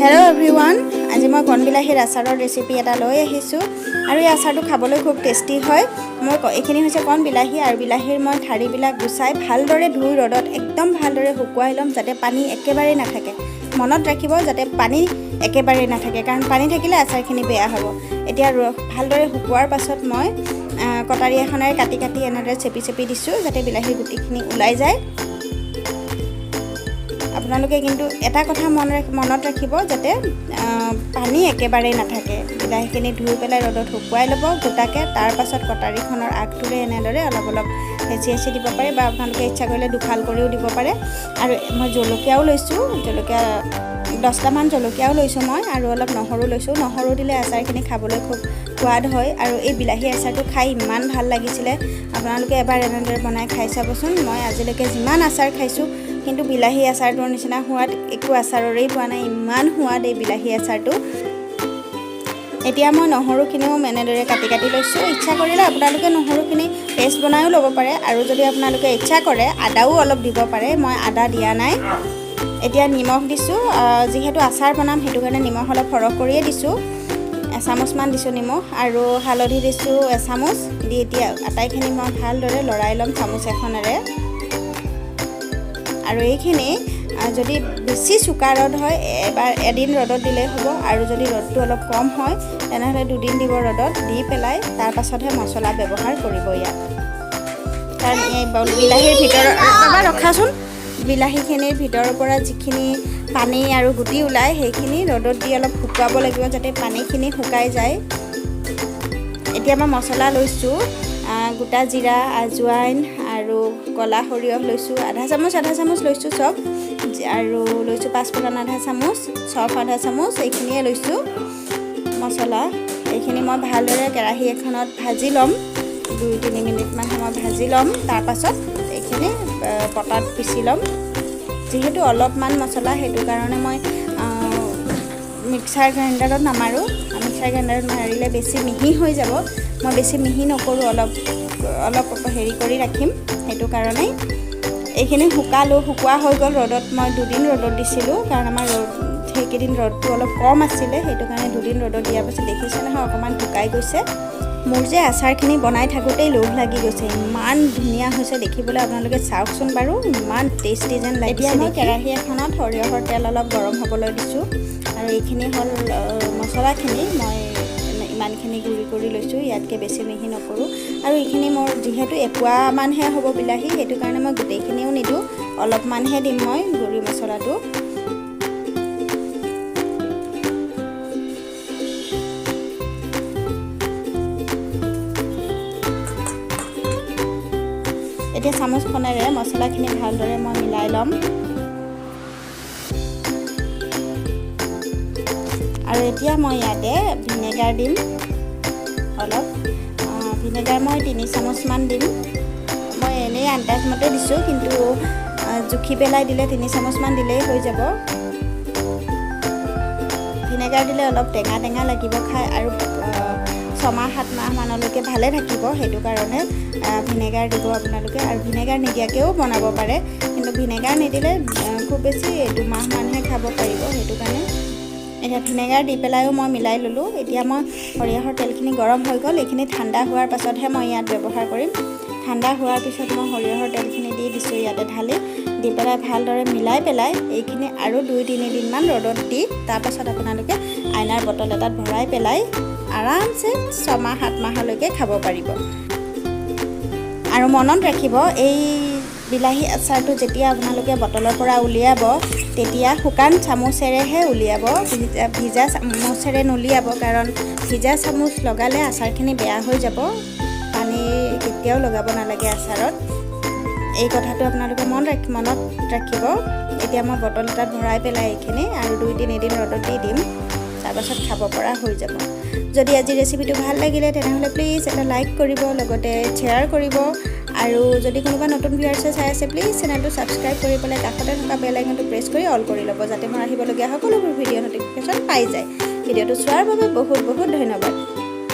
Hello everyone, আজি মই কণ বিলাহীৰ আচাৰৰ ৰেচিপি এটা লৈ আহিছো আৰু এই আচাৰটো খাবলৈ খুব টেষ্টি হয়। মই এখিনি হৈছে কণ বিলাহী আৰু বিলাহীৰ মই ঠাৰিবিলাক গুছাই ভালদৰে ধুই ৰ'দত একদম ভালদৰে শুকুৱাই লম যাতে পানী একেবাৰে নাথাকে। মনত ৰাখিব যাতে পানী একেবাৰে নাথাকে কাৰণ পানী থাকিলে আচাৰখিনি বেয়া হ'ব। এতিয়া ভালদৰে শুকুৱাৰ পাছত মই কটাৰী এখনেৰে কাটি কাটি এনেদৰে চেপি দিছো যাতে বিলাহীৰ গুটিখিনি ওলাই যায়। আপোনালোকে কিন্তু এটা কথা মনত ৰাখিব যাতে পানী একেবাৰে নাথাকে। বিলাহীখিনি ধুই পেলাই ৰ'দত শুকুৱাই ল'ব গোটাকে। তাৰ পাছত কটাৰীখনৰ আগটোৰে এনেদৰে অলপ অলপ হেঁচি দিব পাৰে বা আপোনালোকে ইচ্ছা কৰিলে দুফাল কৰিও দিব পাৰে। আৰু মই জলকীয়াও লৈছোঁ, জলকীয়া 10টামান জলকীয়াও লৈছোঁ মই আৰু অলপ নহৰু লৈছোঁ। নহৰু দিলে আচাৰখিনি খাবলৈ খুব সোৱাদ হয় আৰু এই বিলাহী আচাৰটো খাই ইমান ভাল লাগিছিলে। আপোনালোকে এবাৰ এনেদৰে বনাই খাই চাবচোন। মই আজিলৈকে যিমান আচাৰ খাইছোঁ কিন্তু বিলাহী আচাৰটোৰ নিচিনা সোৱাদ একো আচাৰৰেই পোৱা নাই। ইমান সোৱাদ এই বিলাহী আচাৰটো। এতিয়া মই নহৰুখিনিও এনেদৰে কাটি কাটি লৈছোঁ। ইচ্ছা কৰিলে আপোনালোকে নহৰুখিনি পেষ্ট বনাইও ল'ব পাৰে আৰু যদি আপোনালোকে ইচ্ছা কৰে আদাও অলপ দিব পাৰে। মই আদা দিয়া নাই। এতিয়া নিমখ দিছোঁ, যিহেতু আচাৰ বনাম সেইটো কাৰণে নিমখ অলপ সৰহ কৰিয়ে দিছোঁ। এচামুচমান দিছোঁ নিমখ আৰু হালধি দিছোঁ এচামুচ দি এতিয়া আটাইখিনি মই ভালদৰে লৰাই ল'ম চামুচ এখনেৰে। আৰু এইখিনি যদি বেছি চোকা ৰ'দ হয় এদিন ৰ'দত দিলেই হ'ব আৰু যদি ৰ'দটো অলপ কম হয় তেনেহ'লে 2 দিন দিব ৰ'দত দি পেলাই তাৰ পাছতহে মছলা ব্যৱহাৰ কৰিব ইয়াত। কাৰণ এই বিলাহীৰ ভিতৰৰ ৰখাচোন বিলাহীখিনিৰ ভিতৰৰ পৰা যিখিনি পানী আৰু গুটি ওলায় সেইখিনি ৰ'দত দি অলপ শুকুৱাব লাগিব যাতে পানীখিনি শুকাই যায়। এতিয়া মই মছলা লৈছোঁ গোটা জিৰা, আজৱাইন আৰু ক'লা সৰিয়হ লৈছোঁ আধা চামুচ লৈছোঁ চব আৰু লৈছোঁ পাঁচফোৰণ আধা চামুচ, চফ আধা চামুচ এইখিনিয়ে লৈছোঁ মছলা। এইখিনি মই ভালদৰে কেৰাহী এখনত ভাজি ল'ম 2-3 মিনিটমান সময় ভাজি ল'ম। তাৰপাছত এইখিনি পটাত পিচি ল'ম। যিহেতু অলপমান মছলা সেইটো কাৰণে মই মিক্সাৰ গ্ৰাইণ্ডাৰত নামাৰোঁ। মিক্সাৰ গ্ৰাইণ্ডাৰত মাৰিলে বেছি মিহি হৈ যাব। মই বেছি মিহি নকৰোঁ, অলপ হেৰি কৰি ৰাখিম সেইটো কাৰণেই। এইখিনি শুকোৱা হৈ গ'ল ৰ'দত। মই 2 দিন ৰ'দত দিছিলোঁ কাৰণ আমাৰ সেইকেইদিন ৰ'দটো অলপ কম আছিলে সেইটো কাৰণে 2 দিন ৰ'দত দিয়াৰ পাছত দেখিছে নহয় অকণমান শুকাই গৈছে। মোৰ যে আচাৰখিনি বনাই থাকোঁতেই লোভ লাগি গৈছে। ইমান ধুনীয়া হৈছে দেখিবলৈ, আপোনালোকে চাওকচোন বাৰু ইমান টেষ্টি যেন লাগিছে। মই কেৰাহী এখনত সৰিয়হৰ তেল অলপ গৰম হ'বলৈ দিছোঁ আৰু এইখিনি হ'ল মছলাখিনি। মই ইমানখিনি গুড়ি কৰি লৈছোঁ, ইয়াতকৈ বেছি মিহি নকৰোঁ। আৰু এইখিনি মোৰ যিহেতু এপোৱামানহে হ'ব বিলাহী সেইটো কাৰণে মই গোটেইখিনিও নিদিওঁ, অলপমানহে দিম মই গুড়ি মছলাটো। এতিয়া চামুচখনেৰে মছলাখিনি ভালদৰে মই মিলাই ল'ম। আৰু এতিয়া মই ইয়াতে ভিনেগাৰ দিম অলপ। ভিনেগাৰ মই 3 চামুচমান দিম। মই এনেই আন্দাজমতে দিছোঁ কিন্তু জুখি পেলাই দিলে 3 চামুচমান দিলেই হৈ যাব। ভিনেগাৰ দিলে অলপ টেঙা টেঙা লাগিব খাই আৰু 6-7 মাহমানলৈকে ভালে থাকিব সেইটো কাৰণে ভিনেগাৰ দিব আপোনালোকে। আৰু ভিনেগাৰ নিদিয়াকৈও বনাব পাৰে কিন্তু ভিনেগাৰ নিদিলে খুব বেছি 2 মাহমানহে খাব পাৰিব সেইটো কাৰণে। এতিয়া ভিনেগাৰ দি পেলাইও মই মিলাই ল'লোঁ। এতিয়া মই সৰিয়হৰ তেলখিনি গৰম হৈ গ'ল। এইখিনি ঠাণ্ডা হোৱাৰ পাছতহে মই ইয়াত ব্যৱহাৰ কৰিম। ঠাণ্ডা হোৱাৰ পিছত মই সৰিয়হৰ তেলখিনি দি দিছোঁ ইয়াতে ঢালি দি পেলাই ভালদৰে মিলাই পেলাই এইখিনি আৰু 2-3 দিনমান ৰ'দত দি তাৰপাছত আপোনালোকে আইনাৰ বটল এটাত ভৰাই পেলাই আৰামছে 6-7 মাহলৈকে খাব পাৰিব। আৰু মনত ৰাখিব এই বিলাহী আচাৰটো যেতিয়া আপোনালোকে বটলৰ পৰা উলিয়াব তেতিয়া শুকান চামুচেৰেহে উলিয়াব, ভিজা চামুচেৰে নুলিয়াব কাৰণ ভিজা চামুচ লগালে আচাৰখিনি বেয়া হৈ যাব। পানী কেতিয়াও লগাব নালাগে আচাৰত। এই কথাটো আপোনালোকে মনত ৰাখিব। এতিয়া মই বটল এটাত ভৰাই পেলাই এইখিনি আৰু 2-3 দিন ৰ'দত দি দিম, তাৰপাছত খাব পৰা হৈ যাব। যদি আজি ৰেচিপিটো ভাল লাগিলে তেনেহ'লে প্লিজ এটা লাইক কৰিব, লগতে শ্বেয়াৰ কৰিব আৰু যদি কোনোবা নতুন ভিউৱাৰ্ছে চাই আছে প্লিজ চেনেলটো ছাবস্ক্ৰাইব কৰি পেলাই কাষতে থকা বেল আইকনটো প্ৰেছ কৰি অল কৰি ল'ব যাতে মোৰ আহিবলগীয়া সকলোবোৰ ভিডিঅ' ন'টিফিকেশ্যন পাই যায়। ভিডিঅ'টো চোৱাৰ বাবে বহুত বহুত ধন্যবাদ।